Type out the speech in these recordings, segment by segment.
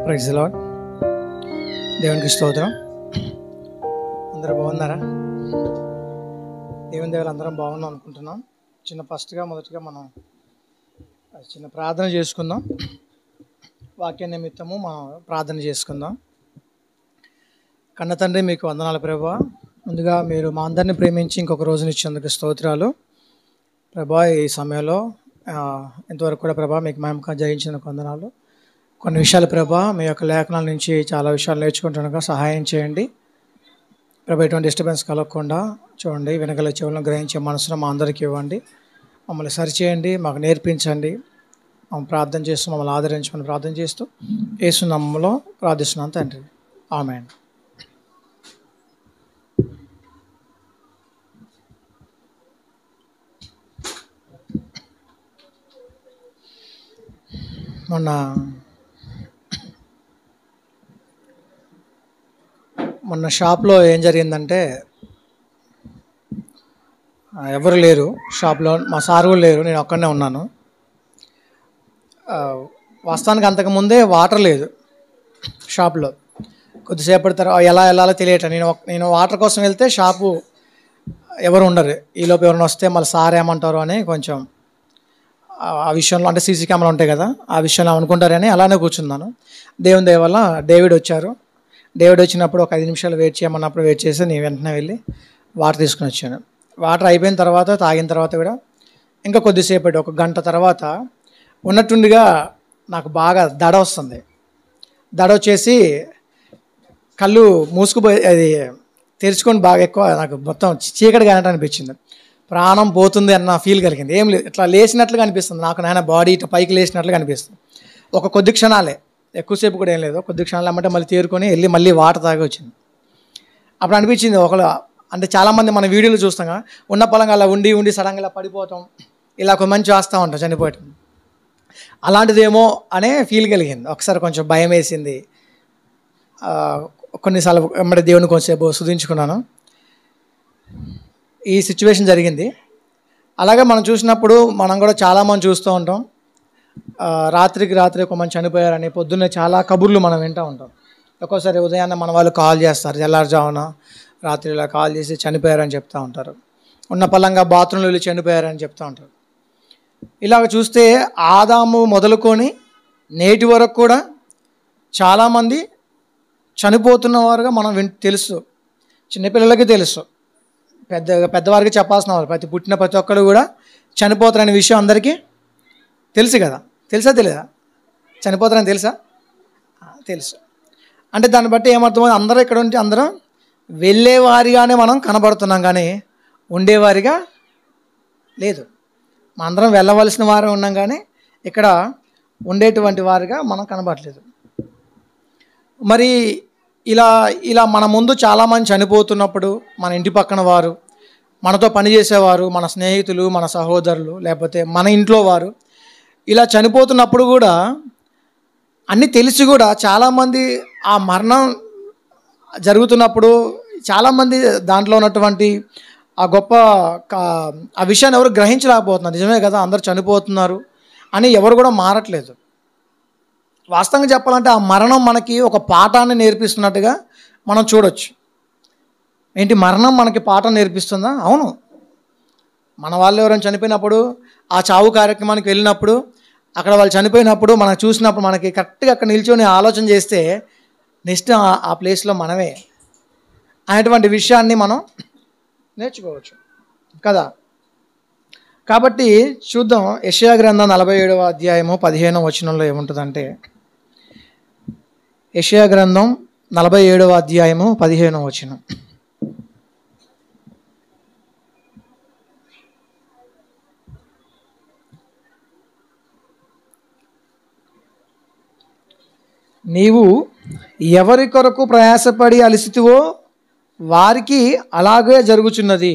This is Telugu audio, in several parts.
Praise the lord. దేవునికి స్తోత్రం. అందరూ బాగున్నారా? దేవుని దేవులు అందరం బాగున్నాం అనుకుంటున్నాం. మొదటిగా మనం చిన్న ప్రార్థన చేసుకుందాం. వాక్య నిమిత్తము మనం ప్రార్థన చేసుకుందాం. కన్న తండ్రి, మీకు వందనాలు ప్రభువా. ముందుగా మీరు మా అందరిని ప్రేమించి ఇంకొక రోజునిచ్చినందుకు స్తోత్రాలు ప్రభా. ఈ సమయంలో ఇంతవరకు కూడా ప్రభా మీకు మహిమ జరిగించినందుకు వందనాలు. కొన్ని విషయాలు ప్రభా మీ యొక్క లేఖనాల నుంచి చాలా విషయాలు నేర్చుకుంటుండగా సహాయం చేయండి ప్రభా. ఎటువంటి డిస్టర్బెన్స్ కలగకుండా చూడండి. వెనకల చెవులను గ్రహించే మనసును మా అందరికీ ఇవ్వండి. మమ్మల్ని సరిచేయండి, మాకు నేర్పించండి. మమ్మల్ని ప్రార్థన చేస్తూ మమ్మల్ని ఆదరించమని ప్రార్థన చేస్తూ యేసు నామములో ప్రార్థిస్తున్నాను తండ్రి, ఆమేన్. మొన్న షాప్లో ఏం జరిగిందంటే, ఎవరు లేరు షాప్లో. మా సార్ కూడా లేరు, నేను ఒక్కడనే ఉన్నాను. వాస్తవానికి అంతకుముందే వాటర్ లేదు షాప్లో. కొద్దిసేపటి తర్వాత ఎలా వెళ్ళాలో తెలియట. నేను వాటర్ కోసం వెళ్తే షాపు ఎవరు ఉండరు. ఈలోపు ఎవరైనా వస్తే మళ్ళీ సార్ ఏమంటారు అని కొంచెం ఆ విషయంలో, అంటే సీసీ కెమెరా ఉంటాయి కదా, ఆ విషయంలో అనుకుంటారని అలానే కూర్చున్నాను. దేవుని దయ వల్ల డేవిడ్ వచ్చారు. డేవిడ్ వచ్చినప్పుడు ఒక 5 నిమిషాలు వెయిట్ చేయమన్నప్పుడు వెయిట్ చేసి నేను వెంటనే వెళ్ళి వాటర్ తీసుకుని వచ్చాను. వాటర్ అయిపోయిన తర్వాత, తాగిన తర్వాత కూడా ఇంకా కొద్దిసేపటి ఒక గంట తర్వాత ఉన్నట్టుండిగా నాకు బాగా దడ వస్తుంది. దడ వచ్చేసి కళ్ళు మూసుకుపోయి అది తెరుచుకొని బాగా ఎక్కువ నాకు మొత్తం చీకటిగా అనిపించింది. ప్రాణం పోతుంది అన్న ఫీల్ కలిగింది. ఏం లేదు, ఇట్లా లేచినట్లుగా అనిపిస్తుంది నాకు. నాయన బాడీ ఇట్లా పైకి లేచినట్లుగా అనిపిస్తుంది. ఒక కొద్ది క్షణాలే, ఎక్కువసేపు కూడా ఏం లేదు, కొద్ది క్షణాలు అమ్మంటే మళ్ళీ తేరుకొని వెళ్ళి మళ్ళీ వాటర్ తాగి వచ్చింది. అప్పుడు అనిపించింది ఒకళ్ళు, అంటే చాలామంది మన వీడియోలు చూస్తాం కదా, ఉన్న పొలంగా అలా ఉండి సడన్గా ఇలా పడిపోవటం, ఇలా ఒక మంచి వస్తూ ఉంటాం చనిపోవటం, అలాంటిదేమో అనే ఫీల్ కలిగింది. ఒకసారి కొంచెం భయం వేసింది. కొన్నిసార్లు వెంబడి దేవుని కొంచెంసేపు స్తుతించుకున్నాను. ఈ సిచ్యువేషన్ జరిగింది. అలాగే మనం చూసినప్పుడు మనం కూడా చాలామంది చూస్తూ ఉంటాం. రాత్రికి ఒక మంది చనిపోయారని పొద్దున్నే చాలా కబుర్లు మనం వింటూ ఉంటాం. ఒక్కోసారి ఉదయాన్నే మన వాళ్ళు కాల్ చేస్తారు, తెల్లారుజామున రాత్రి ఇలా కాల్ చేసి చనిపోయారని చెప్తూ ఉంటారు. ఉన్న పలంగా బాత్రూంలో వెళ్ళి చనిపోయారని చెప్తూ ఉంటారు. ఇలాగ చూస్తే ఆదాము మొదలుకొని నేటి వరకు కూడా చాలామంది చనిపోతున్నవారుగా మనం తెలుసు. చిన్నపిల్లలకి తెలుసు, పెద్దవారికి చెప్పాల్సిన వారు, పుట్టిన ప్రతి ఒక్కరు కూడా చనిపోతారనే విషయం అందరికీ తెలుసు కదా. తెలుసా తెలియదా? చనిపోతారని తెలుసా? తెలుసు. అంటే దాన్ని బట్టి ఏమర్థమవుతుంది, అందరూ ఇక్కడ ఉంటే అందరం వెళ్ళేవారిగానే మనం కనబడుతున్నాం, కానీ ఉండేవారిగా లేదు. అందరం వెళ్ళవలసిన వారు ఉన్నాం, కానీ ఇక్కడ ఉండేటువంటి వారిగా మనం కనబడలేదు. మరి ఇలా మన ముందు చాలామంది చనిపోతున్నప్పుడు మన ఇంటి పక్కన వారు, మనతో పనిచేసేవారు, మన స్నేహితులు, మన సహోదరులు, లేకపోతే మన ఇంట్లో వారు ఇలా చనిపోతున్నప్పుడు కూడా అన్నీ తెలిసి కూడా చాలామంది ఆ మరణం జరుగుతున్నప్పుడు చాలామంది దాంట్లో ఉన్నటువంటి ఆ గొప్ప ఆ విషయాన్ని ఎవరు గ్రహించలేకపోతున్నారు. నిజమే కదా, అందరూ చనిపోతున్నారు అని ఎవరు కూడా మారట్లేదు. వాస్తవంగా చెప్పాలంటే ఆ మరణం మనకి ఒక పాఠాన్ని నేర్పిస్తున్నట్టుగా మనం చూడొచ్చు. ఏంటి, మరణం మనకి పాఠం నేర్పిస్తుందా? అవును. మన వాళ్ళు ఎవరైనా చనిపోయినప్పుడు ఆ చావు కార్యక్రమానికి వెళ్ళినప్పుడు అక్కడ వాళ్ళు చనిపోయినప్పుడు మనం చూసినప్పుడు మనకి కరెక్ట్గా అక్కడ నిల్చొని ఆలోచన చేస్తే నెక్స్ట్ ఆ ప్లేస్లో మనమే అనేటువంటి విషయాన్ని మనం నేర్చుకోవచ్చు కదా. కాబట్టి చూద్దాం. యెషయా గ్రంథం 47వ అధ్యాయము 15వ వచనంలో ఏముంటుందంటే, యెషయా గ్రంథం 47వ అధ్యాయము 15వ వచనం. నీవు ఎవరి కొరకు ప్రయాసపడి అలసితివో వారికి అలాగే జరుగుచున్నది.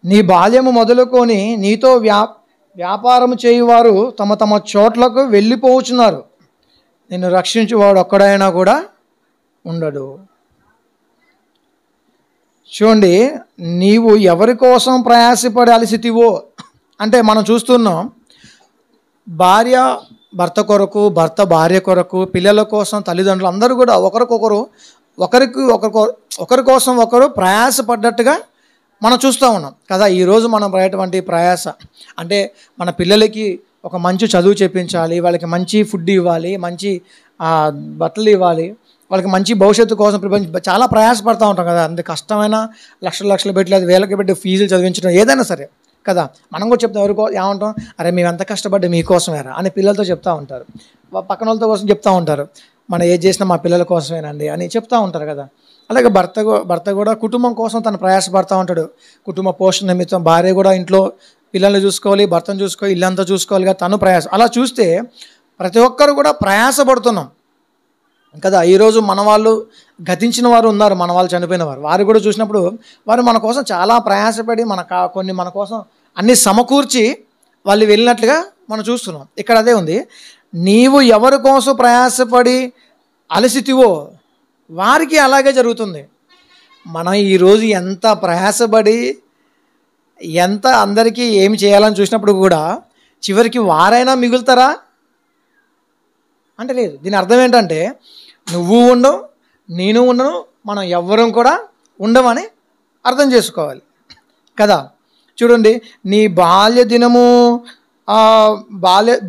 నీ బాల్యము మొదలుకొని నీతో వ్యాపారము చేయువారు తమ తమ చోట్లకు వెళ్ళిపోవచ్చున్నారు. నిన్ను రక్షించువాడు ఒక్కడైనా కూడా ఉండడు. చూడండి, నీవు ఎవరి కోసం ప్రయాసపడి అలసితివో అంటే మనం చూస్తున్నాం, భార్య భర్త కొరకు, భర్త భార్య కొరకు, పిల్లల కోసం తల్లిదండ్రులు అందరూ కూడా ఒకరి కోసం ఒకరు ప్రయాసపడ్డట్టుగా మనం చూస్తూ ఉన్నాం కదా. ఈరోజు మనం పడేటువంటి ప్రయాస అంటే మన పిల్లలకి ఒక మంచి చదువు చెప్పించాలి, వాళ్ళకి మంచి ఫుడ్ ఇవ్వాలి, మంచి బట్టలు ఇవ్వాలి, వాళ్ళకి మంచి భవిష్యత్తు కోసం చాలా ప్రయాసపడుతూ ఉంటాం కదా. అంత కష్టమైన లక్షలు పెట్టి లేదా వేలకి పెట్టి ఫీజులు చదివించడం ఏదైనా సరే కదా. మనం కూడా చెప్తాం, ఎవరికో ఏమంటాం, అరే మేము ఎంత కష్టపడ్డా మీకోసమేరా అని పిల్లలతో చెప్తూ ఉంటారు, పక్కన వాళ్ళతో కోసం చెప్తూ ఉంటారు, మనం ఏది చేసినా మా పిల్లల కోసమేనండి అని చెప్తూ ఉంటారు కదా. అలాగే భర్త కూడా కుటుంబం కోసం తను ప్రయాసపడుతూ ఉంటాడు. కుటుంబ పోషణ నిమిత్తం భార్య కూడా ఇంట్లో పిల్లల్ని చూసుకోవాలి, భర్తను చూసుకోవాలి, ఇల్లంతా చూసుకోవాలిగా, తను అలా చూస్తే ప్రతి ఒక్కరు కూడా ప్రయాసపడుతున్నాం కదా. ఈరోజు మన వాళ్ళు గతించిన వారు ఉన్నారు, మన వాళ్ళు చనిపోయిన వారు కూడా చూసినప్పుడు వారు మన కోసం చాలా ప్రయాసపడి మన కోసం అన్నీ సమకూర్చి వాళ్ళు వెళ్ళినట్లుగా మనం చూస్తున్నాం. ఇక్కడ అదే ఉంది, నీవు ఎవరి కోసం ప్రయాసపడి అలసితివో వారికి అలాగే జరుగుతుంది. మనం ఈరోజు ఎంత ప్రయాసపడి ఎంత అందరికీ ఏమి చేయాలని చూసినప్పుడు కూడా చివరికి వారైనా మిగులుతారా అంటే లేదు. దీని అర్థం ఏంటంటే నువ్వు ఉండవు, నేను ఉండను, మనం ఎవ్వరం కూడా ఉండమని అర్థం చేసుకోవాలి కదా. చూడండి, నీ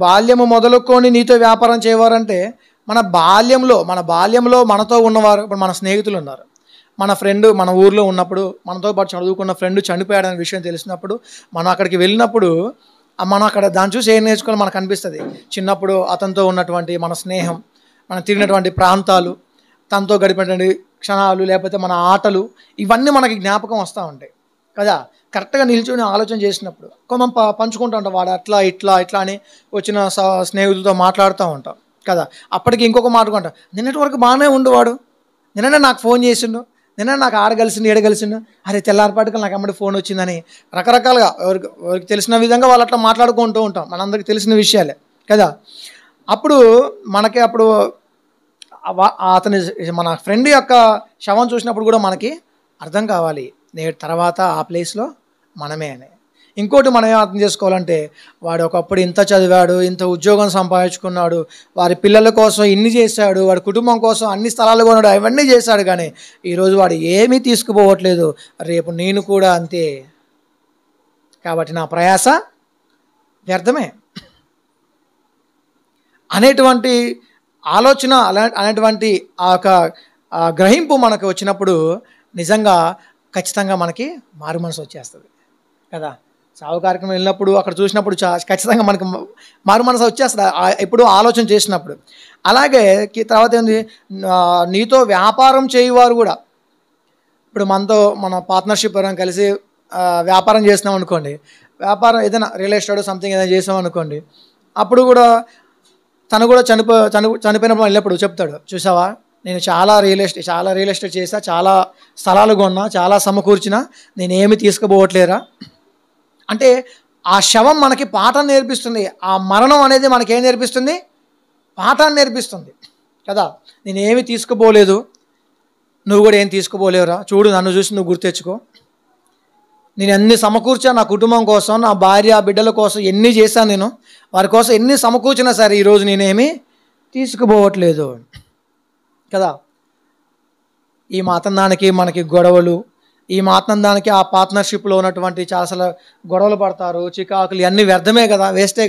బాల్యము మొదలుకొని నీతో వ్యాపారం చేయవారంటే మన బాల్యంలో మనతో ఉన్నవారు, ఇప్పుడు మన స్నేహితులు ఉన్నారు, మన ఫ్రెండ్ మన ఊర్లో ఉన్నప్పుడు మనతో పాటు చదువుకున్న ఫ్రెండ్ చనిపోయాడనే విషయం తెలిసినప్పుడు మనం అక్కడికి వెళ్ళినప్పుడు మనం అక్కడ దాన్ని చూసి ఏం నేర్చుకోవాలి మనకు అనిపిస్తుంది. చిన్నప్పుడు అతనితో ఉన్నటువంటి మన స్నేహం, మనం తిరిగినటువంటి ప్రాంతాలు, తనతో గడిపినటువంటి క్షణాలు, లేకపోతే మన ఆటలు, ఇవన్నీ మనకి జ్ఞాపకం వస్తూ ఉంటాయి కదా. కరెక్ట్గా నిల్చొని ఆలోచన చేసినప్పుడు మనం పంచుకుంటూ ఉంటాం, వాడు అట్లా ఇట్లా అని వచ్చిన స్నేహితులతో మాట్లాడుతూ ఉంటాం కదా. అప్పటికి ఇంకొక మాట కొంటా, నిన్నటి వరకు బాగానే ఉండేవాడు, నిన్ననే నాకు ఫోన్ చేసిండు, నిన్న నాకు ఏడగలిసిండు, అరే తెల్లారిపాటికి నాకు అమ్మడి ఫోన్ వచ్చిందని రకరకాలుగా ఎవరికి తెలిసిన విధంగా వాళ్ళు అట్లా మాట్లాడుకుంటూ ఉంటాం, మనందరికీ తెలిసిన విషయాలే కదా. అప్పుడు మన ఫ్రెండ్ యొక్క శవం చూసినప్పుడు కూడా మనకి అర్థం కావాలి, నేటి తర్వాత ఆ ప్లేస్లో మనమే అని. ఇంకోటి మనం ఏం అర్థం చేసుకోవాలంటే, వాడు ఒకప్పుడు ఇంత చదివాడు, ఇంత ఉద్యోగం సంపాదించుకున్నాడు, వారి పిల్లల కోసం ఇన్ని చేశాడు, వాడి కుటుంబం కోసం అన్ని స్థలాలు కొన్నాడు, అవన్నీ చేశాడు, కానీ ఈరోజు వాడు ఏమీ తీసుకుపోవట్లేదు, రేపు నేను కూడా అంతే, కాబట్టి నా ప్రయాస వ్యర్థమే అనేటువంటి ఆలోచన అనేటువంటి ఆ యొక్క గ్రహింపు మనకు వచ్చినప్పుడు నిజంగా ఖచ్చితంగా మనకి మారు మనసు వచ్చేస్తుంది కదా. సావు కార్యక్రమం వెళ్ళినప్పుడు అక్కడ చూసినప్పుడు ఖచ్చితంగా మనకు మారు మనసు వచ్చేస్తుంది ఎప్పుడు ఆలోచన చేసినప్పుడు. అలాగే తర్వాత ఏంది, నీతో వ్యాపారం చేయవారు కూడా, ఇప్పుడు మన పార్ట్నర్షిప్ ఎవరైనా కలిసి వ్యాపారం చేసినాం అనుకోండి, వ్యాపారం ఏదైనా రియల్ ఎస్టేట్ సంథింగ్ ఏదైనా చేసాం అనుకోండి, అప్పుడు కూడా తను కూడా చనిపోయినప్పుడు వెళ్ళినప్పుడు చెప్తాడు, చూసావా నేను చాలా రియల్ ఎస్టేట్ చేసా, చాలా స్థలాలు కొన్నా, చాలా సమకూర్చినా, నేనేమి తీసుకుపోవట్లేరా అంటే ఆ శవం మనకి పాఠం నేర్పిస్తుంది. ఆ మరణం అనేది మనకేం నేర్పిస్తుంది, పాఠాన్ని నేర్పిస్తుంది కదా. నేనేమి తీసుకుపోలేదు, నువ్వు కూడా ఏం తీసుకుపోలేవురా, చూడు నన్ను చూసి నువ్వు గుర్తెచ్చుకో, నేను ఎన్ని సమకూర్చా నా కుటుంబం కోసం, నా భార్య బిడ్డల కోసం ఎన్ని చేశాను, నేను వారి కోసం ఎన్ని సమకూర్చినా సరే ఈరోజు నేనేమి తీసుకుపోవట్లేదు కదా. ఈ మాత్రం దానికి మనకి గొడవలు, ఈ మాత్రం దానికి ఆ పార్ట్నర్షిప్లో ఉన్నటువంటి చాలా గొడవలు పడతారు, చికాకులు, ఇవన్నీ వ్యర్థమే కదా, వేస్టే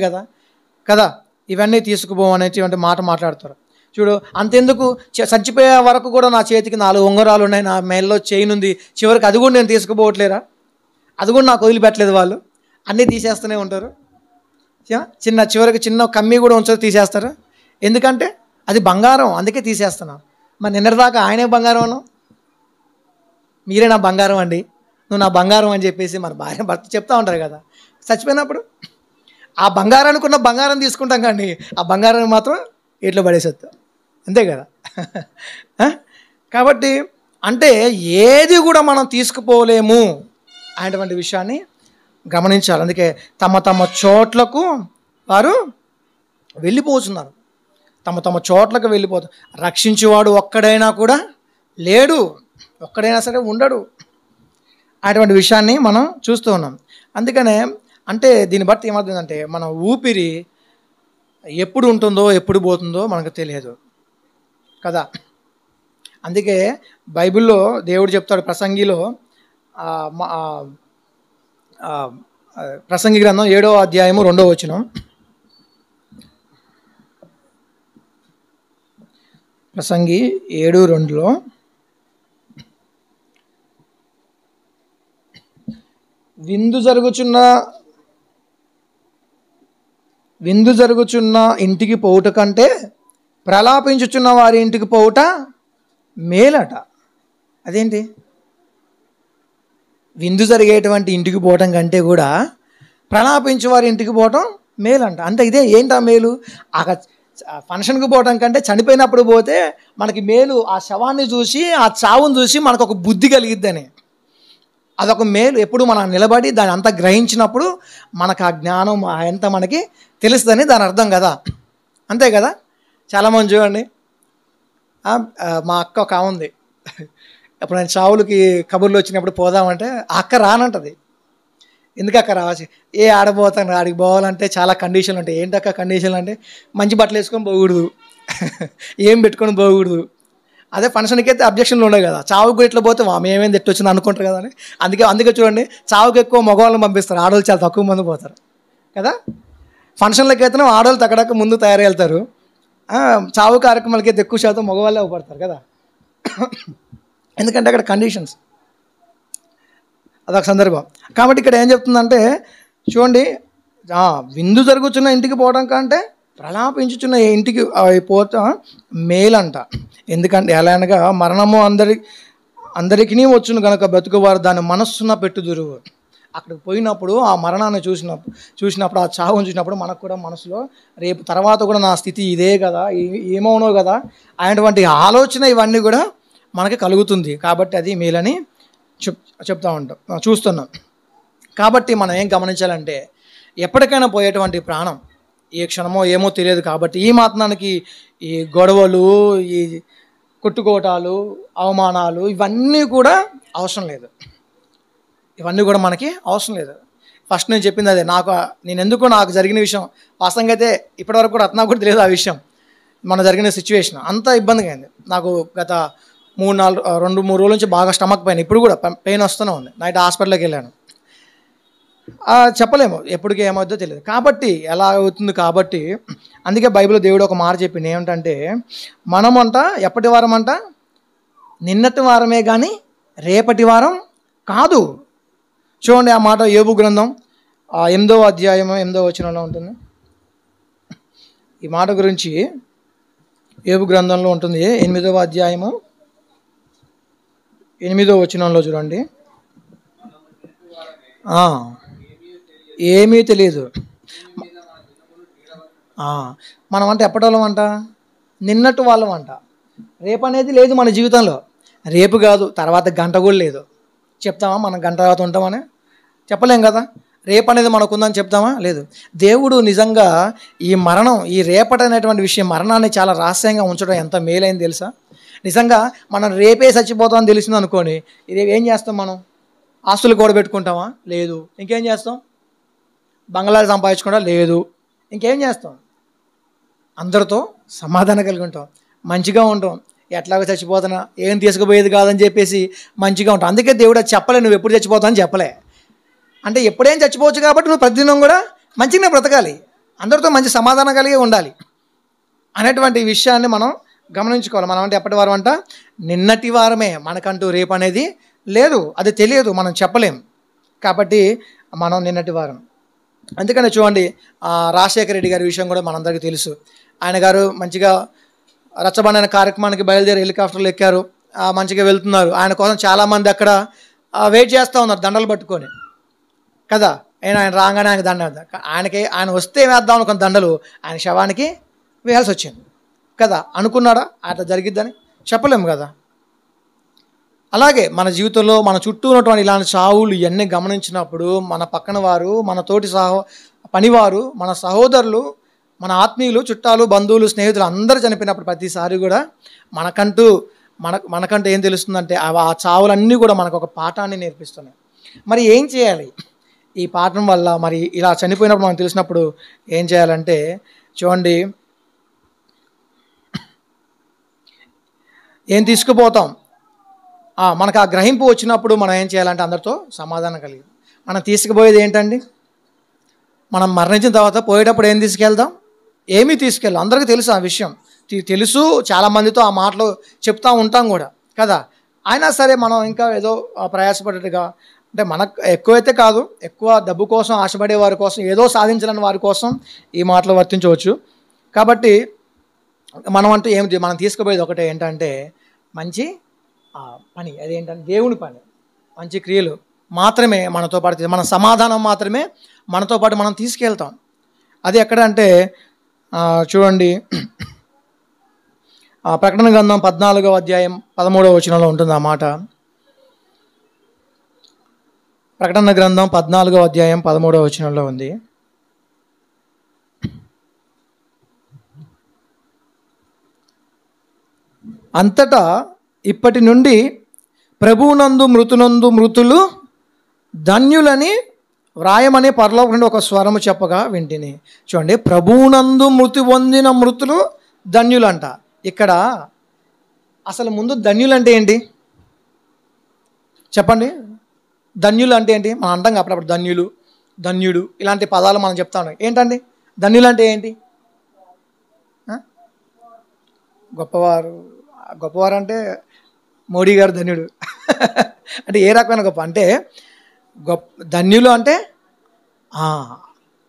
కదా. ఇవన్నీ తీసుకుపోవనేటువంటి మాట మాట్లాడతారు. చూడు, అంతెందుకు చచ్చిపోయే వరకు కూడా నా చేతికి 4 ఉంగరాలు ఉన్నాయి, నా మెల్లో చైన్ ఉంది, చివరికి అది కూడా నేను తీసుకుపోవట్లేరా, అది కూడా నాకు వదిలిపెట్టలేదు, వాళ్ళు అన్నీ తీసేస్తూనే ఉంటారు. చివరికి చిన్న కమ్మి కూడా ఉంచరు, తీసేస్తారు. ఎందుకంటే అది బంగారం, అందుకే తీసేస్తున్నాను. మరి నిన్నటిదాకా ఆయనే బంగారం అన్నావు, మీరే నా బంగారం అండి, నువ్వు నా బంగారం అని చెప్పేసి మన భర్త చెప్తూ ఉంటారు కదా. చచ్చిపోయినప్పుడు ఆ బంగారానికి ఉన్న బంగారం తీసుకుంటాం, కానీ ఆ బంగారాన్ని మాత్రం ఎట్లా పడేసేస్తాం, అంతే కదా. కాబట్టి అంటే ఏది కూడా మనం తీసుకుపోలేము అనేటువంటి విషయాన్ని గమనించాలి. అందుకే తమ చోట్లకు వారు వెళ్ళిపోతున్నారు, తమ చోట్లకు వెళ్ళిపోతారు. రక్షించేవాడు ఒక్కడైనా కూడా లేడు, ఒక్కడైనా సరే ఉండడు అటువంటి విషయాన్ని మనం చూస్తూ ఉన్నాం. అందుకనే అంటే దీన్ని బట్టి ఏమవుతుందంటే మన ఊపిరి ఎప్పుడు ఉంటుందో ఎప్పుడు పోతుందో మనకు తెలియదు కదా. అందుకే బైబిల్లో దేవుడు చెప్తాడు ప్రసంగిలో, ప్రసంగి గ్రంథం 7వ అధ్యాయము 2వ వచనం. ప్రసంగి 7:2లో విందు జరుగుచున్న ఇంటికి పోవుట కంటే ప్రలాపించుచున్న వారి ఇంటికి పోవుట మేలట. అదేంటి? విందు జరిగేటువంటి ఇంటికి పోవటం కంటే కూడా ప్రలాపించే వారి ఇంటికి పోవటం మేలంట. అంటే ఇదే ఏంటా మేలు? ఆ ఫంక్షన్కి పోవటం కంటే చనిపోయినప్పుడు పోతే మనకి మేలు. ఆ శవాన్ని చూసి, ఆ చావును చూసి మనకు ఒక బుద్ధి కలిగిద్దని, అదొక మేలు. ఎప్పుడు మనం నిలబడి దాని అంతా గ్రహించినప్పుడు మనకు ఆ జ్ఞానం ఎంత మనకి తెలుస్తుందని దాని అర్థం కదా. అంతే కదా. చాలామంది చూడండి, మా అక్క ఒక ఉంది, అప్పుడు నేను చావులకి కబుర్లు వచ్చినప్పుడు పోదామంటే ఆ అక్క రానంటది. ఎందుకు అక్క రావచ్చు? ఆడబోతాను, ఆడికి పోవాలంటే చాలా కండిషన్లు ఉంటాయి. ఏంటక్క కండిషన్లు అంటే, మంచి బట్టలు వేసుకొని పోకూడదు, ఏం పెట్టుకొని పోకూడదు. అదే ఫంక్షన్కి అయితే అబ్జెక్షన్లు ఉండవు కదా. చావుకు ఇట్లా పోతే మేమేం తెట్టొచ్చింది అనుకుంటారు కదా అని. అందుకే చూడండి, చావుకి ఎక్కువ మగవాళ్ళని పంపిస్తారు, ఆడవాళ్ళు చాలా తక్కువ మంది పోతారు కదా. ఫంక్షన్లకి అయితే ఆడవాళ్ళు తగ్గడాక ముందు తయారు వెళ్తారు, చావు కార్యక్రమాలకి అయితే ఎక్కువ శాతం మగవాళ్ళే పడతారు కదా. ఎందుకంటే అక్కడ కండిషన్స్, అదొక సందర్భం. కాబట్టి ఇక్కడ ఏం చెప్తుందంటే చూడండి, విందు జరుగుతున్న ఇంటికి పోవడం కంటే ప్రలాపించుచున్న ఇంటికి పోతా మేలంట. ఎందుకంటే ఎలా అనగా మరణము అందరికీ వచ్చును కనుక బ్రతుకువారు దాని మనస్సున పెట్టుదురు. అక్కడికి పోయినప్పుడు ఆ మరణాన్ని చూసినప్పుడు ఆ చావును చూసినప్పుడు మనకు కూడా మనసులో రేపు తర్వాత కూడా నా స్థితి ఇదే కదా, ఏమవునో కదా అనేటువంటి ఆలోచన ఇవన్నీ కూడా మనకి కలుగుతుంది. కాబట్టి అది మేలని చూస్తున్నాం. కాబట్టి మనం ఏం గమనించాలంటే ఎప్పటికైనా పోయేటువంటి ప్రాణం ఏ క్షణమో ఏమో తెలియదు. కాబట్టి ఈ మాత్రానికి ఈ గొడవలు, ఈ కొట్టుకోటాలు, అవమానాలు ఇవన్నీ కూడా అవసరం లేదు. ఇవన్నీ కూడా మనకి అవసరం లేదు. ఫస్ట్ నేను చెప్పింది అదే. నాకు జరిగిన విషయం వాస్తవంగా అయితే ఇప్పటివరకు కూడా నాకు కూడా తెలియదు ఆ విషయం. మన జరిగిన సిచ్యువేషన్ అంతా ఇబ్బందిగా అయింది నాకు. గత 2-3 రోజుల నుంచి బాగా స్టమక్ పెయిన్, ఇప్పుడు కూడా పెయిన్ వస్తూనే ఉంది. నైట్ హాస్పిటల్కి వెళ్ళాను. చెప్పలేము ఎప్పటికీ ఏమవుతుందో తెలియదు. కాబట్టి ఎలా అవుతుంది కాబట్టి అందుకే బైబిల్లో దేవుడు ఒక మాట చెప్పింది ఏమిటంటే, మనమంట ఎప్పటి వారం అంట, నిన్నటి వారమే కానీ రేపటి వారం కాదు. చూడండి ఆ మాట యోబు గ్రంథం 8వ అధ్యాయం 8వ వచనంలో ఉంటుంది. ఈ మాట గురించి యోబు గ్రంథంలో ఉంటుంది. 8వ అధ్యాయము 8వ వచనంలో చూడండి. ఏమీ తెలియదు. మనం అంటే ఎప్పటి వాళ్ళం అంట, నిన్నటి వాళ్ళం అంట. రేపు అనేది లేదు మన జీవితంలో. రేపు కాదు, తర్వాత గంట కూడా లేదు. చెప్తామా మనం గంట తర్వాత ఉంటామని? చెప్పలేం కదా. రేపు అనేది మనకుందని చెప్తామా? లేదు. దేవుడు నిజంగా ఈ మరణం, ఈ రేపటి అనేటువంటి విషయం, మరణాన్ని చాలా రహస్యంగా ఉంచడం ఎంత మేలైంది తెలుసా. నిజంగా మనం రేపే చచ్చిపోతామని తెలిసింది అనుకోని ఇది ఏం చేస్తాం? మనం ఆస్తులు కూడబెట్టుకుంటామా? లేదు. ఇంకేం చేస్తాం? బంగ్లాలు సంపాదించుకుంటా? లేదు. ఇంకేం చేస్తాం? అందరితో సమాధానం కలిగి ఉంటాం, మంచిగా ఉంటాం. ఎట్లాగో చచ్చిపోతున్నా, ఏం తీసుకుపోయేది కాదని చెప్పేసి మంచిగా ఉంటాం. అందుకే దేవుడు అది చెప్పలే, నువ్వు ఎప్పుడు చచ్చిపోతావు అని చెప్పలే. అంటే ఎప్పుడేం చచ్చిపోవచ్చు కాబట్టి నువ్వు ప్రతిదినం కూడా మంచిగానే బ్రతకాలి, అందరితో మంచి సమాధానం కలిగి ఉండాలి అనేటువంటి విషయాన్ని మనం గమనించుకోవాలి. మనం అంటే ఎప్పటి వారం అంట, నిన్నటి వారమే. మనకంటూ రేపు అనేది లేదు, అది తెలియదు, మనం చెప్పలేం. కాబట్టి మనం నిన్నటి వారం. అందుకని చూడండి, రాజశేఖర రెడ్డి గారి విషయం కూడా మనందరికీ తెలుసు. ఆయన గారు మంచిగా రచ్చబండ అనే కార్యక్రమానికి బయలుదేరి హెలికాప్టర్లు ఎక్కారు, మంచిగా వెళ్తున్నారు. ఆయన కోసం చాలామంది అక్కడ వెయిట్ చేస్తూ ఉన్నారు దండలు పట్టుకొని కదా. ఆయన రాగానే ఆయన దండ, ఆయన వస్తే వేద్దాం అనుకున్న దండలు ఆయన శవానికి వేయాల్సి వచ్చింది కదా. అనుకున్నాడా అట్లా జరిగిద్దని? చెప్పలేము కదా. అలాగే మన జీవితంలో మన చుట్టూ ఉన్నటువంటి ఇలాంటి చావులు ఇవన్నీ గమనించినప్పుడు మన పక్కన వారు, మన తోటి పనివారు, మన సహోదరులు, మన ఆత్మీయులు, చుట్టాలు, బంధువులు, స్నేహితులు అందరూ చనిపోయినప్పుడు ప్రతిసారి కూడా మనకంటూ ఏం తెలుస్తుందంటే ఆ చావులన్నీ కూడా మనకు ఒక పాఠాన్ని నేర్పిస్తున్నాయి. మరి ఏం చేయాలి ఈ పాఠం వల్ల? మరి ఇలా చనిపోయినప్పుడు మనకు తెలిసినప్పుడు ఏం చేయాలంటే చూడండి, ఏం తీసుకుపోతాం, మనకు ఆ గ్రహింపు వచ్చినప్పుడు మనం ఏం చేయాలంటే అందరితో సమాధానం కలిగి మనం తీసుకుపోయేది ఏంటండి? మనం మరణించిన తర్వాత పోయేటప్పుడు ఏం తీసుకెళ్దాం? ఏమీ తీసుకెళ్ళాం. అందరికీ తెలుసు ఆ విషయం, తెలుసు. చాలామందితో ఆ మాటలు చెప్తూ ఉంటాం కూడా కదా. అయినా సరే మనం ఇంకా ఏదో ప్రయాసపడేట్టుగా, అంటే మనకు ఎక్కువైతే కాదు, ఎక్కువ డబ్బు కోసం ఆశపడే వారి కోసం, ఏదో సాధించాలని వారి కోసం ఈ మాటలు వర్తించవచ్చు. కాబట్టి మనం అంటూ ఏమిటి, మనం తీసుకుపోయేది ఒకటే, ఏంటంటే మంచి పని. అదేంటంటే దేవుని పని, మంచి క్రియలు మాత్రమే మనతో పాటు, మన సమాధానం మాత్రమే మనతో పాటు మనం తీసుకెళ్తాం. అది ఎక్కడ అంటే చూడండి, ప్రకటన గ్రంథం 14వ అధ్యాయం 13వ వచనంలో ఉంటుంది ఆ మాట. ప్రకటన గ్రంథం 14వ అధ్యాయం 13వ వచనంలో ఉంది. అంతటా ఇప్పటి నుండి ప్రభువునందు మృతులు ధన్యులని వ్రాయమని పరలోకం నుండి ఒక స్వరము చెప్పగా వింటిని. చూడండి, ప్రభువునందు మృతి పొందిన మృతులు ధన్యులంట. ఇక్కడ అసలు ముందు ధన్యులు అంటే ఏంటి చెప్పండి? ధన్యులు అంటే ఏంటి? మనం అంటాం అప్పుడప్పుడు ధన్యులు, ధన్యుడు, ఇలాంటి పదాలు మనం చెప్తా ఉన్నాం. ఏంటండి ధన్యులు అంటే ఏంటి? గొప్పవారు. గొప్పవారు అంటే మోడీ గారు ధన్యుడు అంటే ఏ రకమైన గొప్ప అంటే ధన్యులు అంటే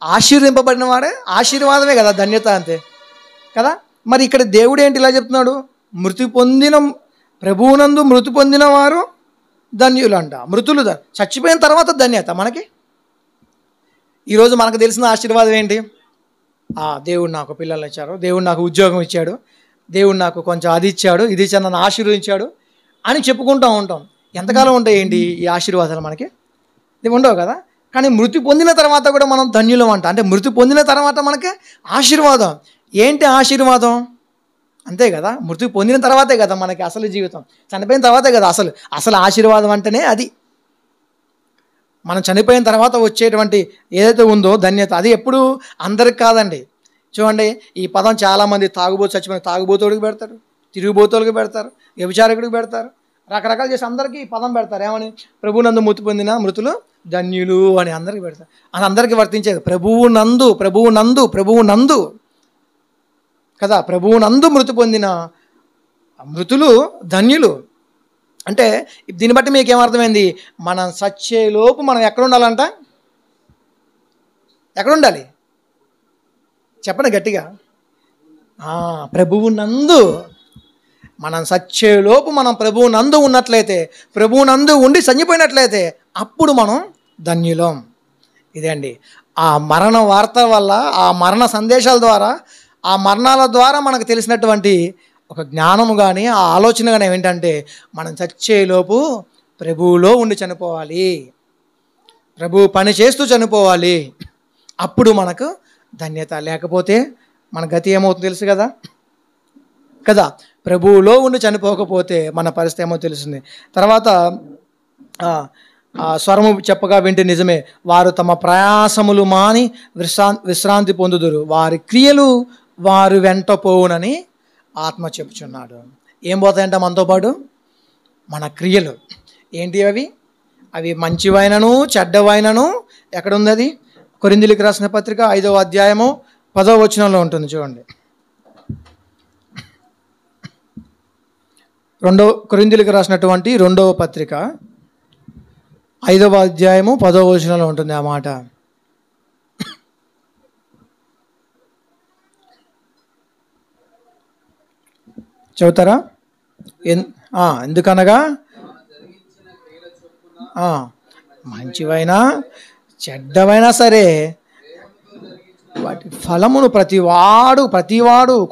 ఆశీర్వదింపబడిన వాడే, ఆశీర్వాదమే కదా ధన్యత అంతే కదా. మరి ఇక్కడ దేవుడు ఏంటి ఇలా చెప్తున్నాడు? ప్రభువునందు మృతి పొందిన వారు ధన్యులు అంట. మృతులు చచ్చిపోయిన తర్వాత ధన్యత మనకి. ఈరోజు మనకు తెలిసిన ఆశీర్వాదం ఏంటి? దేవుడు నాకు పిల్లల్ని ఇచ్చారు, దేవుడు నాకు ఉద్యోగం ఇచ్చాడు, దేవుడు నాకు కొంచెం అది ఇచ్చాడు, ఇది ఇచ్చాడు, నన్ను ఆశీర్వదించాడు అని చెప్పుకుంటూ ఉంటాం. ఎంతకాలం ఉంటాయి ఏంటి ఈ ఆశీర్వాదాలు మనకి? ఇవి ఉండవు కదా. కానీ మృతి పొందిన తర్వాత కూడా మనం ధన్యులం అంట. అంటే మృతి పొందిన తర్వాత మనకి ఆశీర్వాదం. ఏంటి ఆశీర్వాదం? అంతే కదా, మృతి పొందిన తర్వాతే కదా మనకి అసలు జీవితం. చనిపోయిన తర్వాతే కదా అసలు ఆశీర్వాదం అంటేనే అది. మనం చనిపోయిన తర్వాత వచ్చేటువంటి ఏదైతే ఉందో ధన్యత, అది ఎప్పుడు అందరికి కాదండి. చూడండి, ఈ పదం చాలామంది చచ్చిపోయిన తాగుబోతుడికి పెడతారు, తిరుగుబోతులకి పెడతారు, వ్యభిచారకుడికి పెడతారు, రకరకాలు చేసి అందరికీ ఈ పదం పెడతారు. ఏమని? ప్రభువునందు మృతి పొందిన మృతులు ధన్యులు అని అందరికీ పెడతారు. అది అందరికీ వర్తించేది. ప్రభువునందు కదా, ప్రభువునందు మృతి పొందిన మృతులు ధన్యులు అంటే దీన్ని బట్టి మీకు ఏమర్థమైంది? మనం సచ్చేలోపు మనం ఎక్కడ ఉండాలంట? ఎక్కడ ఉండాలి చెప్పండి గట్టిగా. ప్రభువునందు. మనం సచ్చేలోపు మనం ప్రభువునందు ఉన్నట్లయితే, ప్రభువునందు ఉండి చనిపోయినట్లయితే అప్పుడు మనం ధన్యులం. ఇదే అండి ఆ మరణ వార్త వల్ల, ఆ మరణ సందేశాల ద్వారా, ఆ మరణాల ద్వారా మనకు తెలిసినటువంటి ఒక జ్ఞానము కానీ, ఆ ఆలోచన కానీ ఏంటంటే మనం చచ్చేలోపు ప్రభువులో ఉండి చనిపోవాలి, ప్రభువు పని చేస్తూ చనిపోవాలి. అప్పుడు మనకు ధన్యత. లేకపోతే మన గతి ఏమవుతుందో తెలుసు కదా కదా. ప్రభువులో ఉండి చనిపోకపోతే మన పరిస్థితి ఏమో తెలుస్తుంది. తర్వాత స్వరము చెప్పగా వింటే నిజమే, వారు తమ ప్రయాసములు మాని విశ్రాంతి పొందుదురు, వారి క్రియలు వారు వెంట పోవునని ఆత్మ చెప్పుచున్నాడు. ఏం పోతాయంట మనతో పాటు? మన క్రియలు. ఏంటి అవి? అవి మంచివైనను చెడ్డవైనను. ఎక్కడుంది అది? కొరింథీయులకు రాసిన పత్రిక 5వ అధ్యాయము 10వ వచనంలో ఉంటుంది చూడండి. కొరింథీయులకు రాసినటువంటి 2వ పత్రిక 5వ అధ్యాయము 10వ వచనంలో ఉంటుంది ఆ మాట. చెబుతారా? ఎందుకనగా మంచివైనా చెడ్డవైనా సరే వాటి ఫలమును ప్రతివాడు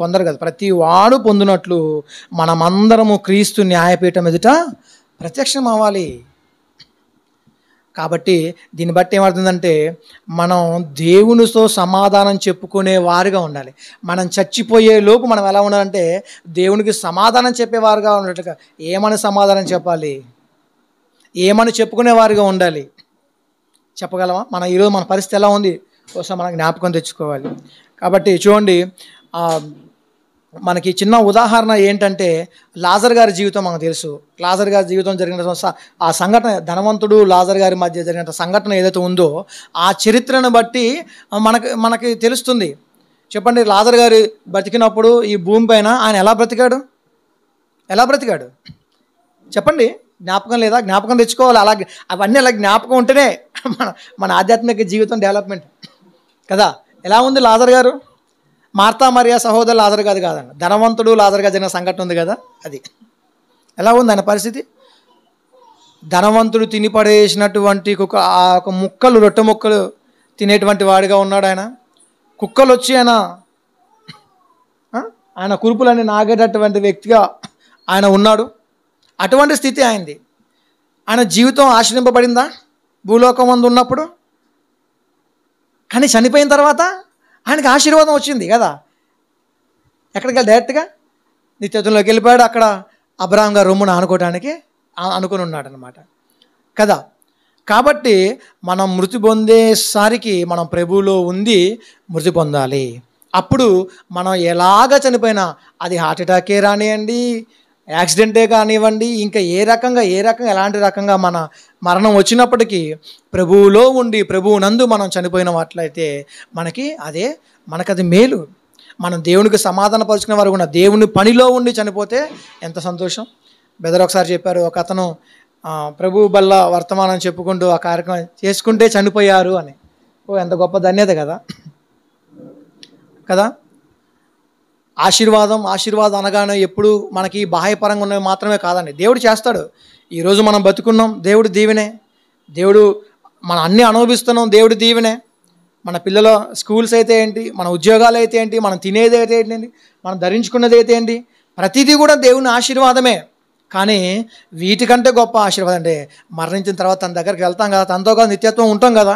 కొందరు కదా, ప్రతివాడు పొందినట్లు మనమందరము క్రీస్తు న్యాయపీఠం ఎదుట ప్రత్యక్షం అవ్వాలి. కాబట్టి దీన్ని బట్టి ఏమవుతుందంటే మనం దేవునితో సమాధానం చెప్పుకునే వారుగా ఉండాలి. మనం చచ్చిపోయే లోపు మనం ఎలా ఉండాలంటే దేవునికి సమాధానం చెప్పేవారుగా ఉన్నట్లుగా. ఏమని సమాధానం చెప్పాలి? ఏమని చెప్పుకునేవారుగా ఉండాలి? చెప్పగలమా? ఈరోజు మన పరిస్థితి ఎలా ఉంది? ఒకసారి మనం జ్ఞాపకం తెచ్చుకోవాలి. కాబట్టి చూడండి, మనకి చిన్న ఉదాహరణ ఏంటంటే లాజర్ గారి జీవితం మనకు తెలుసు. లాజర్ గారి జీవితం జరిగిన ఆ సంఘటన, ధనవంతుడు లాజర్ గారి మధ్య జరిగిన సంఘటన ఏదైతే ఉందో ఆ చరిత్రను బట్టి మనకి తెలుస్తుంది. చెప్పండి, లాజర్ గారు బ్రతికినప్పుడు ఈ భూమి పైన ఆయన ఎలా బ్రతికాడు? చెప్పండి, జ్ఞాపకం లేదా? జ్ఞాపకం తెచ్చుకోవాలి. అవన్నీ అలా జ్ఞాపకం ఉంటేనే మన ఆధ్యాత్మిక జీవితం డెవలప్మెంట్ కదా. ఎలా ఉంది లాజర్ గారు? మార్తా మరియా సహోదరు లాజర్ గారు కాదండి, ధనవంతుడు లాజర్ గారు జరిగిన సంఘటన ఉంది కదా, అది ఎలా ఉంది ఆయన పరిస్థితి? ధనవంతుడు తిని పడేసినటువంటి ఒక ముక్కలు, రొట్టె ముక్కలు తినేటువంటి వాడిగా ఉన్నాడు ఆయన. కుక్కలు వచ్చి ఆయన కురుపులన్నీ నాగేటటువంటి వ్యక్తిగా ఆయన ఉన్నాడు. అటువంటి స్థితి ఆయనది. ఆయన జీవితం ఆశ్రయింపబడిందా భూలోకం మందు ఉన్నప్పుడు? కానీ చనిపోయిన తర్వాత ఆయనకి ఆశీర్వాదం వచ్చింది కదా. ఎక్కడికి వెళ్ళి డైరెక్ట్గా నిత్యత్వంలోకి వెళ్ళిపోయాడు. అక్కడ అబ్రహాం గారు రొమ్మును అనుకుని ఉన్నాడు అనమాట కదా. కాబట్టి మనం మృతి పొందేసరికి మనం ప్రభువులో ఉంది మృతి పొందాలి. అప్పుడు మనం ఎలాగ చనిపోయినా, అది హార్ట్ అటాకే రానివ్వండి, యాక్సిడెంటే కానివ్వండి, ఇంకా ఏ రకంగా ఎలాంటి రకంగా మన మరణం వచ్చినప్పటికీ ప్రభువులో ఉండి ప్రభువునందు మనం చనిపోయిన వాట్లయితే మనకది మేలు. మనం దేవునికి సమాధాన పరుచుకునే వారు కూడా దేవుని పనిలో ఉండి చనిపోతే ఎంత సంతోషం. బెదర్ ఒకసారి చెప్పారు, ఒక అతను ప్రభు బల్ల వర్తమానం చెప్పుకుంటూ ఆ కార్యక్రమం చేసుకుంటే చనిపోయారు అని. ఎంత గొప్ప ధన్యత కదా. ఆశీర్వాదం అనగానే ఎప్పుడు మనకి బాహ్యపరంగా ఉన్నవి మాత్రమే కాదండి, దేవుడు చేస్తాడు. ఈరోజు మనం బతుకున్నాం, దేవుడు దీవెనే. దేవుడు మనం అన్నీ అనుభవిస్తున్నాం, దేవుడు దీవెనే. మన పిల్లల స్కూల్స్ అయితే ఏంటి, మన ఉద్యోగాలు అయితే ఏంటి, మనం తినేది అయితే ఏంటి, మనం ధరించుకున్నది అయితే ఏంటి, ప్రతిదీ కూడా దేవుని ఆశీర్వాదమే. కానీ వీటికంటే గొప్ప ఆశీర్వాదం అంటే మరణించిన తర్వాత తన దగ్గరికి వెళ్తాం కదా, తనతో కదా నిత్యత్వం ఉంటాం కదా,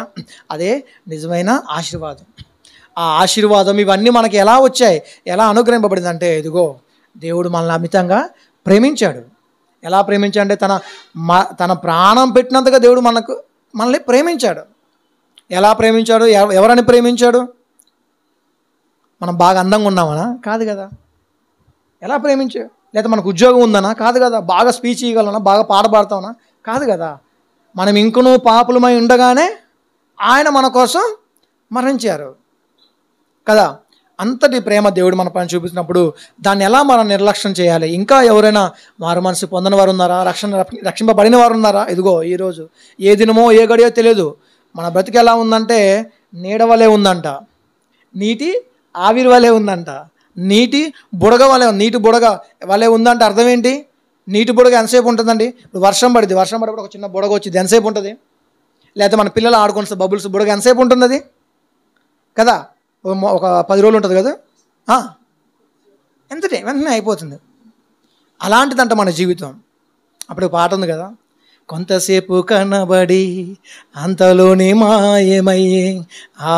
అదే నిజమైన ఆశీర్వాదం. ఆ ఆశీర్వాదం ఇవన్నీ మనకి ఎలా వచ్చాయి, ఎలా అనుగ్రహింపబడింది అంటే, ఇదిగో దేవుడు మనల్ని అమితంగా ప్రేమించాడు. ఎలా ప్రేమించాడంటే తన ప్రాణం పెట్టినంతగా దేవుడు మనల్ని ప్రేమించాడు. ఎలా ప్రేమించాడు? ఎవరని ప్రేమించాడు? మనం బాగా అందంగా ఉన్నామనా? కాదు కదా. ఎలా ప్రేమించాడు? లేదా మనకు ఉద్యోగం ఉందనా? కాదు కదా. బాగా స్పీచ్ ఇవ్వగలనా? బాగా పాట పాడతామనా? కాదు కదా. మనం ఇంకనూ పాపులమై ఉండగానే ఆయన మన కోసం మరణించారు కదా. అంతటి ప్రేమ దేవుడు మన పైన చూపించినప్పుడు దాన్ని ఎలా మనం నిర్లక్ష్యం చేయాలి? ఇంకా ఎవరైనా మారు మనసు పొందని వారు ఉన్నారా? రక్షింపబడిన వారు ఉన్నారా? ఇదిగో ఈరోజు ఏ దినమో ఏ గడియో తెలియదు. మన బ్రతికి ఎలా ఉందంటే నీడ వలె ఉందంట, నీటి ఆవిరి వలె ఉందంట, నీటి బుడగ వలె ఉందంటే అర్థం ఏంటి? నీటి బుడగ ఎంతసేపు ఉంటుందండి? ఇప్పుడు వర్షం పడినప్పుడు ఒక చిన్న బుడగ వచ్చింది, ఎంతసేపు ఉంటుంది? లేకపోతే మన పిల్లలు ఆడుకుంటే బబుల్స్ బుడగ ఎంతసేపు ఉంటుంది అది కదా? ఒక 10 రోజులు ఉంటుంది కదా, ఎంతటే వెంటనే అయిపోతుంది. అలాంటిదంట మన జీవితం. అప్పుడు పాట ఉంది కదా, కొంతసేపు కనబడి అంతలోనే మాయమయ్యే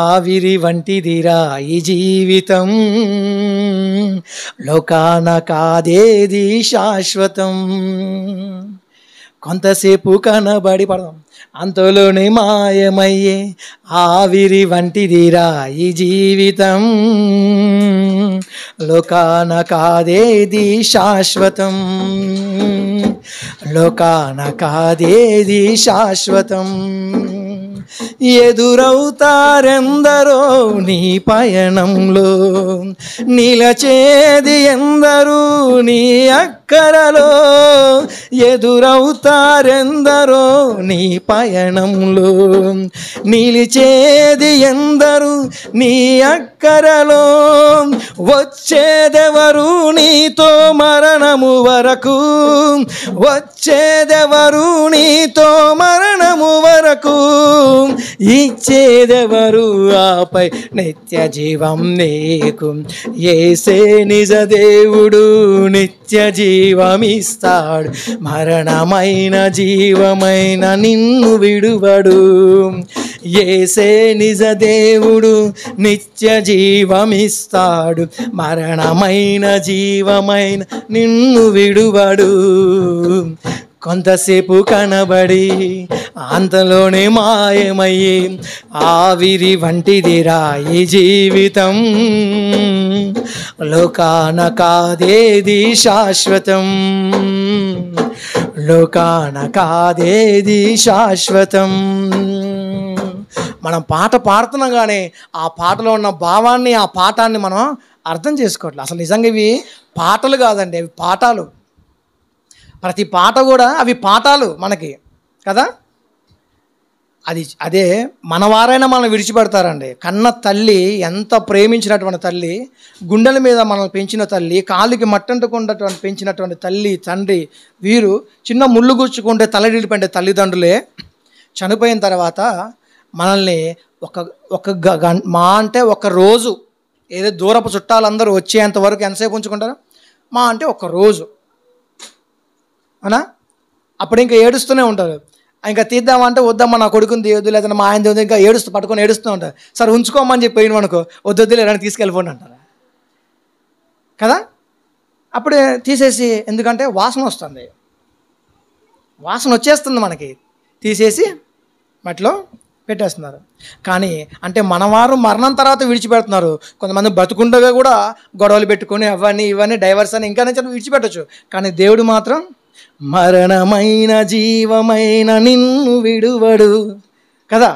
ఆవిరి వంటిదిరా ఈ జీవితం, లోకాన కాదేది శాశ్వతం. కొంతసేపు కనబడి పడదాం, అంతలోనే మాయమయ్యే ఆవిరి వంటిదిరా ఈ జీవితం, లోకాన కాదేది శాశ్వతం, లోకాన కాదేది శాశ్వతం. ఎదురవుతారెందరో నీ పయనంలో, నిలచేది ఎందరూ నీ అక్కరలో. ఎదురవుతారెందరో నీ పయనంలో, నిలిచేది ఎందరూ నీ అక్కరలో. వచ్చేదెవరు నీతో మరణము వరకు, వచ్చేదెవరు నీతో మరణము వరకు, ఇచ్చేదెవరు ఆపై నిత్య జీవం నీకు. యేసే నిజ దేవుడు నిత్య జీవమిస్తాడు, మరణమైన జీవమైన నిన్ను విడువడు. యేసే నిజ దేవుడు నిత్య జీవమిస్తాడు, మరణమైన జీవమైన నిన్ను విడువడు. కొంతసేపు కనబడి అంతలోనే మాయమయ్యి ఆవిరి వంటిదిరా ఈ జీవితం, లోకాన కాదేది శాశ్వతం, లోకాన కాదేది శాశ్వతం. మనం పాట పాడుతున్నాం కానీ ఆ పాటలో ఉన్న భావాన్ని, ఆ పాఠాన్ని మనం అర్థం చేసుకోవట్లేదు. అసలు నిజంగా ఇవి పాటలు కాదండి, అవి పాఠాలు. ప్రతి పాట కూడా అవి పాఠాలు మనకి కదా. అదే మనవారైనా మనం విడిచిపెడతారండి. కన్న తల్లి, ఎంత ప్రేమించినటువంటి తల్లి, గుండెల మీద మనల్ని పెంచిన తల్లి, కాలుకి మట్టంటుకున్నటువంటి పెంచినటువంటి తల్లి తండ్రి, వీరు చిన్న ముళ్ళు గుచ్చుకుంటే తలడిల్లిపోయే తల్లిదండ్రులే చనిపోయిన తర్వాత మనల్ని మా అంటే ఒక రోజు, ఏదో దూరపు చుట్టాలందరూ వచ్చేంత వరకు ఎంతసేపు ఉంచుకుంటారు? మా అంటే ఒక రోజు అవునా. అప్పుడు ఇంకా ఏడుస్తూనే ఉంటారు. ఇంకా తీద్దామంటే వద్దమ్మా నా కొడుకుని తీయొద్దు, లేదా మా ఆయన దేవుడు, ఇంకా పట్టుకొని ఏడుస్తూ ఉంటారు. సరే ఉంచుకోమని చెప్పి పోయిన అనుకో, వద్దొద్దు లేదా తీసుకెళ్ళిపోండి అంటారు కదా. అప్పుడే తీసేసి, ఎందుకంటే వాసన వస్తుంది, వాసన వచ్చేస్తుంది మనకి, తీసేసి మట్టిలో పెట్టేస్తున్నారు. కానీ అంటే మనవారు మరణం తర్వాత విడిచిపెడుతున్నారు. కొంతమంది బతుకుండగా కూడా గొడవలు పెట్టుకొని అవన్నీ ఇవన్నీ డైవర్స్ అని ఇంకా విడిచిపెట్టచ్చు. కానీ దేవుడు మాత్రం మరణమైన జీవమైన నిన్ను విడువడు కదా.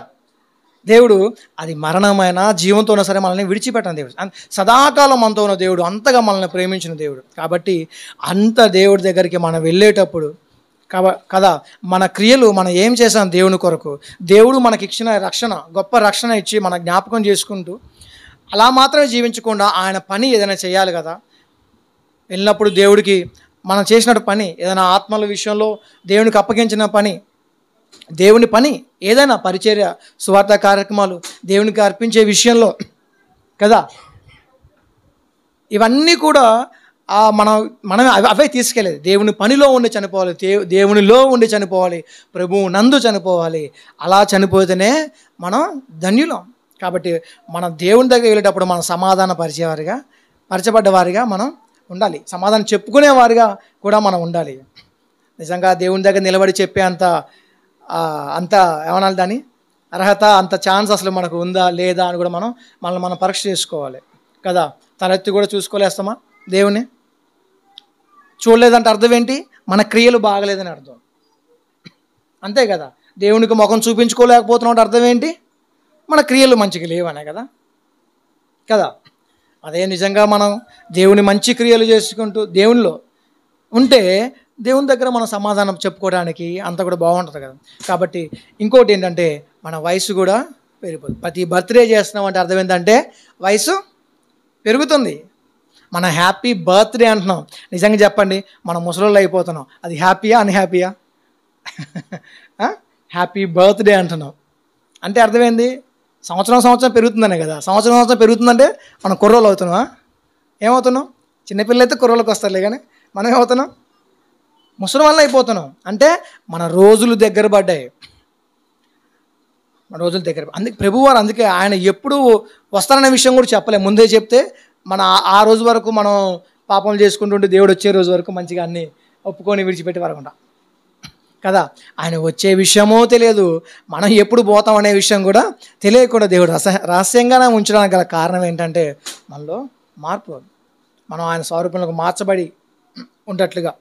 దేవుడు అది మరణమైన జీవంతో ఉన్నా సరే మనల్ని విడిచిపెట్టని దేవుడు, సదాకాలం మనతో ఉన్న దేవుడు, అంతగా మనల్ని ప్రేమించిన దేవుడు. కాబట్టి అంత దేవుడి దగ్గరికి మనం వెళ్ళేటప్పుడు కదా, మన క్రియలు మనం ఏం చేసాం దేవుని కొరకు, దేవుడు మనకి ఇచ్చిన రక్షణ, గొప్ప రక్షణ ఇచ్చి మన జ్ఞాపకం చేసుకుంటూ అలా మాత్రమే జీవించకుండా ఆయన పని ఏదైనా చేయాలి కదా. వెళ్ళినప్పుడు దేవుడికి మనం చేసినట్టు పని, ఏదైనా ఆత్మల విషయంలో దేవునికి అప్పగించిన పని, దేవుని పని ఏదైనా పరిచర్య, సువార్త కార్యక్రమాలు దేవునికి అర్పించే విషయంలో కదా, ఇవన్నీ కూడా మనం అవే తీసుకెళ్ళేది. దేవుని పనిలో ఉండి చనిపోవాలి, దేవునిలో ఉండి చనిపోవాలి, ప్రభువు నందు చనిపోవాలి. అలా చనిపోతేనే మనం ధన్యులం. కాబట్టి మనం దేవుని దగ్గర వెళ్ళేటప్పుడు మనం పరచబడ్డవారిగా మనం ఉండాలి, సమాధానం చెప్పుకునేవారిగా కూడా మనం ఉండాలి. నిజంగా దేవుని దగ్గర నిలబడి చెప్పే అంత ఏమనాలి దాని అర్హత, అంత ఛాన్స్ అసలు మనకు ఉందా లేదా అని కూడా మనం పరీక్ష చేసుకోవాలి కదా. తలెత్తి కూడా చూసుకోలేస్తామా దేవుని? చూడలేదంటే అర్థం ఏంటి? మన క్రియలు బాగలేదని అర్థం, అంతే కదా. దేవునికి ముఖం చూపించుకోలేకపోతున్నాం అర్థం ఏంటి? మన క్రియలు మంచిగా లేవనే కదా కదా. అదే నిజంగా మనం దేవుని మంచి క్రియలు చేసుకుంటూ దేవునిలో ఉంటే దేవుని దగ్గర మనం సమాధానం చెప్పుకోవడానికి అంత కూడా బాగుంటుంది కదా. కాబట్టి ఇంకోటి ఏంటంటే మన వయసు కూడా పెరిగిపోతుంది. ప్రతి బర్త్డే చేస్తున్నాం అంటే అర్థం ఏంటంటే వయసు పెరుగుతుంది. మన హ్యాపీ బర్త్డే అంటున్నాం, నిజంగా చెప్పండి మనం ముసలోళ్ళు అయిపోతున్నాం, అది హ్యాపీయా అన్హ్యాపీయా? హ్యాపీ బర్త్డే అంటున్నాం అంటే అర్థమైంది సంవత్సరం పెరుగుతుందనే కదా. సంవత్సరం పెరుగుతుందంటే మనం కుర్రోళ్ళు అవుతున్నామా? ఏమవుతున్నాం? చిన్నపిల్లలు అయితే కుర్రోళ్ళకి వస్తారులే, కానీ మనం ఏమవుతున్నాం? ముసలి వల్ల అయిపోతున్నాం. అంటే మన రోజులు దగ్గర పడ్డాయి, మన రోజులు దగ్గర. అందుకే ప్రభువారు, అందుకే ఆయన ఎప్పుడు వస్తారనే విషయం కూడా చెప్పలే, ముందే చెప్తే మన ఆ రోజు వరకు మనం పాపం చేసుకుంటుంటే దేవుడు వచ్చే రోజు వరకు మంచిగా అన్నీ ఒప్పుకొని విడిచిపెట్టి వరకుండా కదా. ఆయన వచ్చే విషయమో తెలియదు, మనం ఎప్పుడు పోతాం అనే విషయం కూడా తెలియకుండా దేవుడు రహస్యంగానే ఉంచడానికి గల కారణం ఏంటంటే మనలో మార్పు, మనం ఆయన స్వరూపంలోకి మార్చబడి ఉండట్లుగా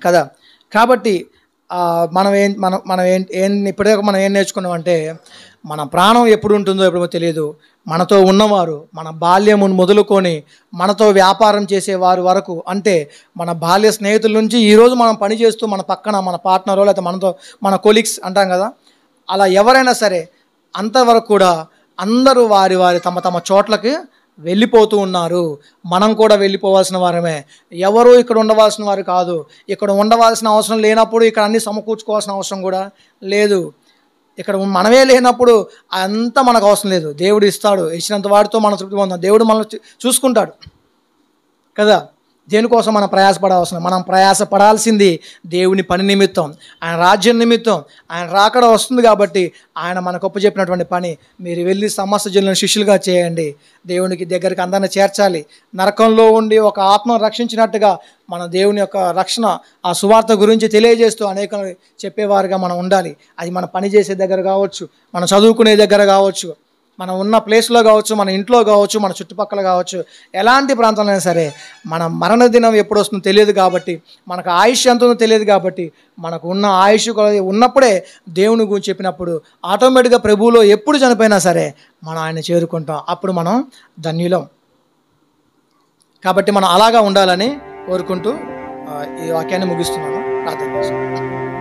కదా. కాబట్టి ఇప్పటిదాకా మనం ఏం నేర్చుకున్నాం అంటే మన ప్రాణం ఎప్పుడు ఉంటుందో ఎప్పుడో తెలియదు. మనతో ఉన్నవారు మన బాల్యము మొదలుకొని మనతో వ్యాపారం చేసేవారు వరకు, అంటే మన బాల్య స్నేహితుల నుంచి ఈరోజు మనం పనిచేస్తూ మన పక్కన మన పార్ట్నరో లేకపోతే మనతో మన కొలీగ్స్ అంటాం కదా, అలా ఎవరైనా సరే అంతవరకు కూడా అందరూ వారి తమ చోట్లకి వెళ్ళిపోతూ ఉన్నారు. మనం కూడా వెళ్ళిపోవాల్సిన వారమే, ఎవరు ఇక్కడ ఉండవలసిన వారు కాదు. ఇక్కడ ఉండవలసిన అవసరం లేనప్పుడు ఇక్కడ అన్నీ సమకూర్చుకోవాల్సిన అవసరం కూడా లేదు. ఇక్కడ మనమే లేనప్పుడు అంతా మనకు అవసరం లేదు, దేవుడు ఇస్తాడు. ఇచ్చినంత వాడితో మనం తృప్తి పొందాం, దేవుడు మనల్ని చూసుకుంటాడు కదా. దేనికోసం మనం ప్రయాసపడవలసిన? మనం ప్రయాసపడాల్సింది దేవుని పని నిమిత్తం, ఆయన రాజ్యం నిమిత్తం. ఆయన రాకడ వస్తుంది కాబట్టి ఆయన మనకు అప్పచెప్పినటువంటి పని, మీరు వెళ్ళి సమస్త జనులను శిష్యులుగా చేయండి, దేవునికి దగ్గరికి అందరిని చేర్చాలి. నరకంలో ఉండి ఒక ఆత్మను రక్షించినట్టుగా మన దేవుని యొక్క రక్షణ, ఆ సువార్త గురించి తెలియజేస్తూ అనేక చెప్పేవారుగా మనం ఉండాలి. అది మన పని చేసే దగ్గర కావచ్చు, మనం చదువుకునే దగ్గర కావచ్చు, మనం ఉన్న ప్లేస్లో కావచ్చు, మన ఇంట్లో కావచ్చు, మన చుట్టుపక్కల కావచ్చు, ఎలాంటి ప్రాంతంలో అయినా సరే, మన మరణ దినం ఎప్పుడు వస్తుందో తెలియదు కాబట్టి, మనకు ఆయుష్ ఎంత ఉందో తెలియదు కాబట్టి, మనకు ఉన్న ఆయుష్ ఉన్నప్పుడే దేవుని గురించి చెప్పినప్పుడు ఆటోమేటిక్గా ప్రభువులో ఎప్పుడు చనిపోయినా సరే మనం ఆయన చేరుకుంటాం. అప్పుడు మనం ధన్యులం. కాబట్టి మనం అలాగా ఉండాలని కోరుకుంటూ ఈ వాక్యాన్ని ముగిస్తున్నాను. ప్రార్థన చేస్తున్నాను.